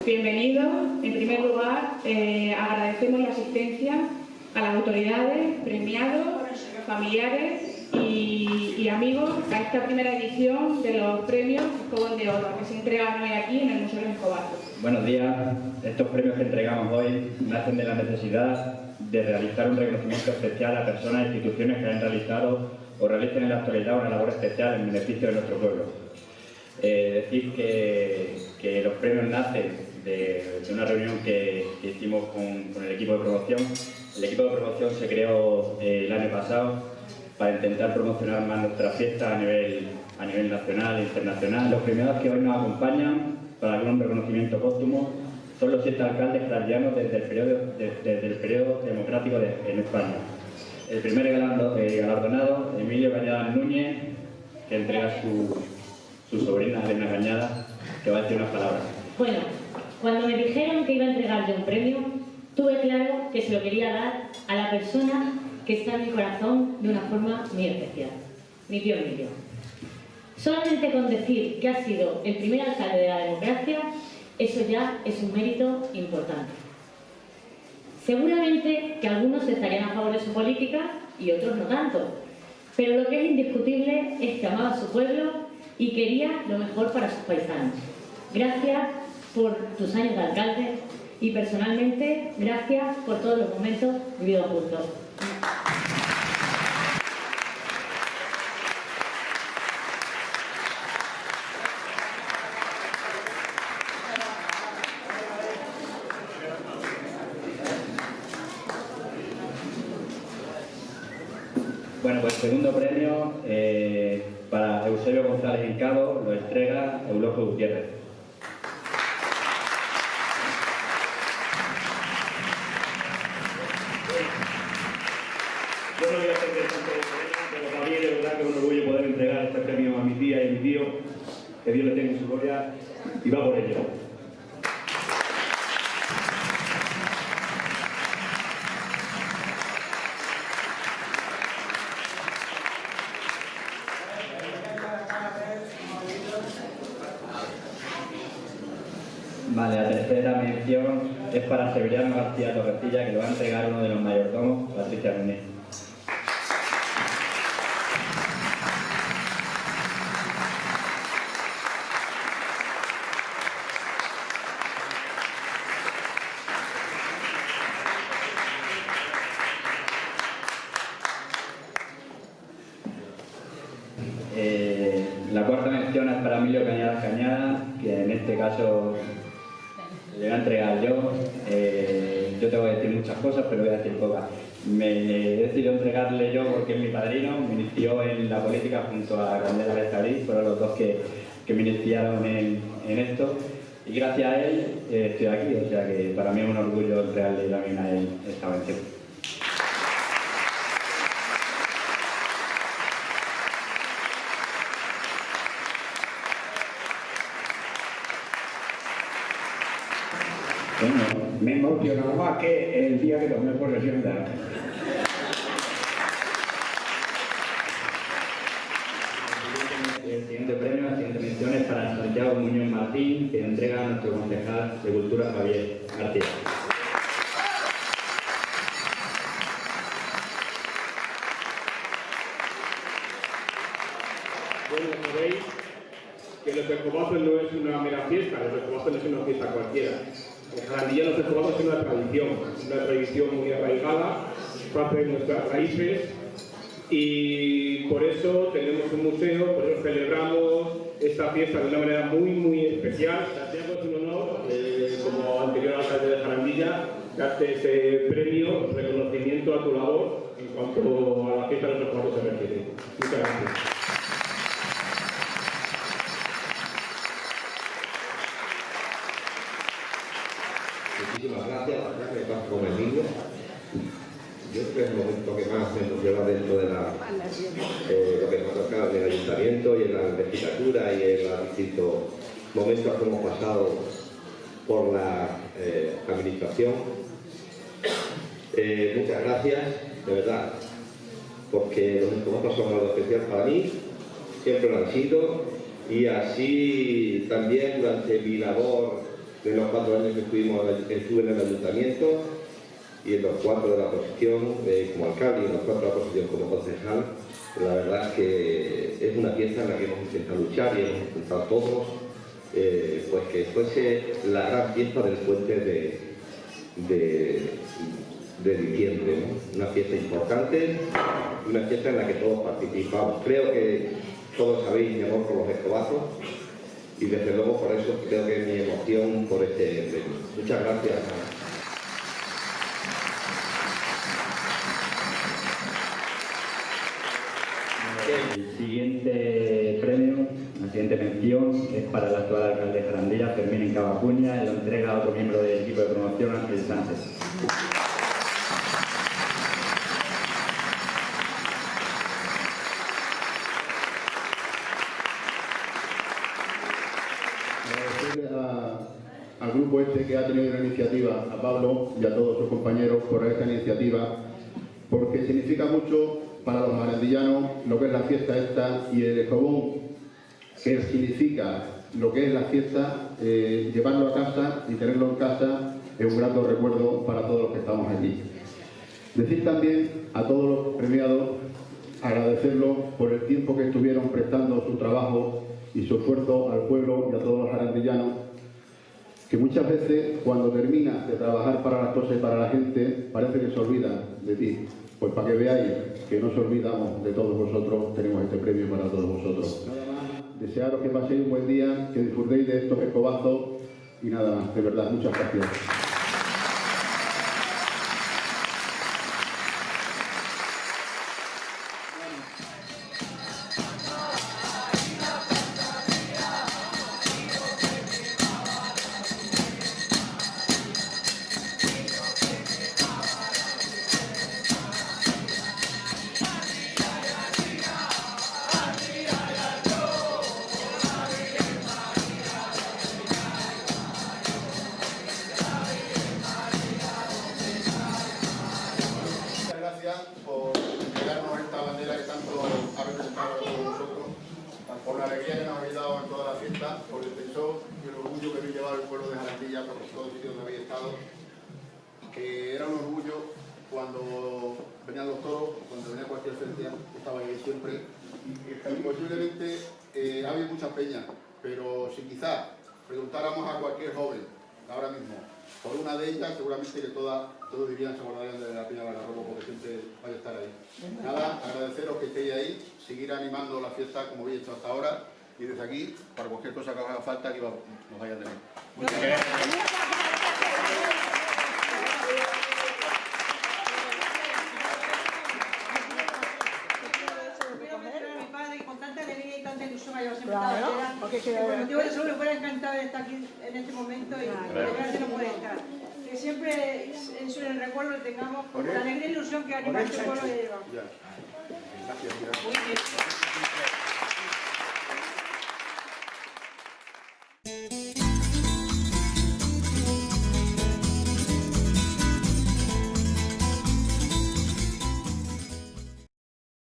Bienvenidos. En primer lugar, agradecemos la asistencia a las autoridades, premiados, familiares y amigos a esta primera edición de los premios Escobón de Oro, que se entregan hoy aquí en el Museo de Escobar. Buenos días. Estos premios que entregamos hoy nacen de la necesidad de realizar un reconocimiento especial a personas e instituciones que han realizado o realicen en la actualidad una labor especial en beneficio de nuestro pueblo. Decir que los premios nacen de una reunión que hicimos con el equipo de promoción. El equipo de promoción se creó el año pasado para intentar promocionar más nuestra fiesta a nivel nacional e internacional. Los premiados que hoy nos acompañan para darle un reconocimiento póstumo son los 7 alcaldes clardianos desde el periodo democrático en España. El primer galardonado, Emilio Cañada Núñez, que entrega su sobrina Elena Cañada, que va a decir unas palabras. Bueno, cuando me dijeron que iba a entregar yo un premio, tuve claro que se lo quería dar a la persona que está en mi corazón de una forma muy especial, mi tío Emilio. Solamente con decir que ha sido el primer alcalde de la democracia, eso ya es un mérito importante. Seguramente que algunos estarían a favor de su política y otros no tanto, pero lo que es indiscutible es que amaba a su pueblo y quería lo mejor para sus paisanos. Gracias por tus años de alcalde y personalmente gracias por todos los momentos vividos juntos. Bueno, pues el segundo premio para Eusebio González Hincado lo entrega Eulogio Gutiérrez. Yo no voy a hacer tanto pero para mí de verdad que es un orgullo poder entregar este premio a mi tía y a mi tío, que Dios le tenga en su gloria, y va por ello. Vale, la tercera mención es para Severiano García Torrecilla, que lo va a entregar uno de los mayordomos, Patricia Núñez. La cuarta mención es para Emilio Cañada Cañada, que en este caso le voy a entregar yo. Yo te voy a decir muchas cosas, pero voy a decir pocas. Me he decidido entregarle yo porque es mi padrino, me inició en la política junto a Candela Bejalí, fueron los dos que me iniciaron en esto, y gracias a él estoy aquí, o sea que para mí es un orgullo entregarle también a él esta mención. Bueno, me emocionó más que el día que tomé posesión de arte. El siguiente premio, la siguiente mención es para Santiago Muñoz Martín, que entrega a nuestro concejal de Cultura, Javier García. Bueno, sabéis que los escobazos no es una mera fiesta, los escobazos no es una fiesta cualquiera. En Jarandilla los escobazos es una tradición muy arraigada, parte de nuestras raíces, y por eso tenemos un museo, por eso celebramos esta fiesta de una manera muy especial. Santiago, es un honor, como anterior alcalde de Jarandilla, darte este premio, reconocimiento a tu labor en cuanto a la fiesta de los escobazos se refiere. Muchas gracias. Muchísimas gracias, acá me paso con el niño. Yo creo que es el momento que más se nos lleva dentro de lo que nos ha tocado en el ayuntamiento y en la legislatura y en los distintos momentos que hemos pasado por la administración. Muchas gracias, de verdad, porque los escobazos son algo especial para mí, siempre lo han sido, y así también durante mi labor de los 4 años que estuve en el ayuntamiento y en los 4 de la oposición como alcalde y en los 4 de la oposición como concejal. La verdad es que es una fiesta en la que hemos intentado luchar y hemos intentado todos pues que fuese la gran fiesta del puente de diciembre, ¿no? Una fiesta importante, una fiesta en la que todos participamos. Creo que todos sabéis mi amor por los escobazos y desde luego por eso creo que mi emoción por este premio. Muchas gracias. El siguiente premio, la siguiente mención es para el actual alcalde de Jarandilla, Fermín Encabacuña, y lo entrega a otro miembro del equipo de promoción, Ángel Sánchez. Al grupo que ha tenido la iniciativa, a Pablo y a todos sus compañeros por esta iniciativa, porque significa mucho para los jarandillanos lo que es la fiesta esta y el escobón, que significa lo que es la fiesta, llevarlo a casa y tenerlo en casa es un grato recuerdo para todos los que estamos aquí. Decir también a todos los premiados, agradecerlos por el tiempo que estuvieron prestando su trabajo y su esfuerzo al pueblo y a todos los jarandillanos, que muchas veces cuando terminas de trabajar para las cosas y para la gente parece que se olvidan de ti. Pues para que veáis que no se olvidamos de todos vosotros, tenemos este premio para todos vosotros. Nada más, desearos que paséis un buen día, que disfrutéis de estos escobazos y nada más, de verdad, muchas gracias. Por entregarnos esta bandera que tanto ha representado a todos nosotros, por la alegría que nos habéis dado en toda la fiesta, por el tesoro y el orgullo que habéis llevado el pueblo de Jarandilla por todos los sitios donde habéis estado, que era un orgullo cuando venían los toros, cuando venía cualquier feria, que estaba ahí siempre, y posiblemente ha habido muchas peñas, pero si quizás preguntáramos a cualquier joven ahora mismo por una de ellas, seguramente que todos dirían, se acordarían de la Peña Bararrobo, porque siempre vaya a estar ahí. Nada, agradeceros que estéis ahí, seguir animando la fiesta como habéis hecho hasta ahora, y desde aquí, para cualquier cosa que os haga falta, que nos vaya a tener. Muchas gracias. Yo eso me hubiera encantado de estar aquí en este momento y que no puede estar. Que siempre en el recuerdo tengamos la alegría e ilusión que anima a este pueblo de llevar. Gracias.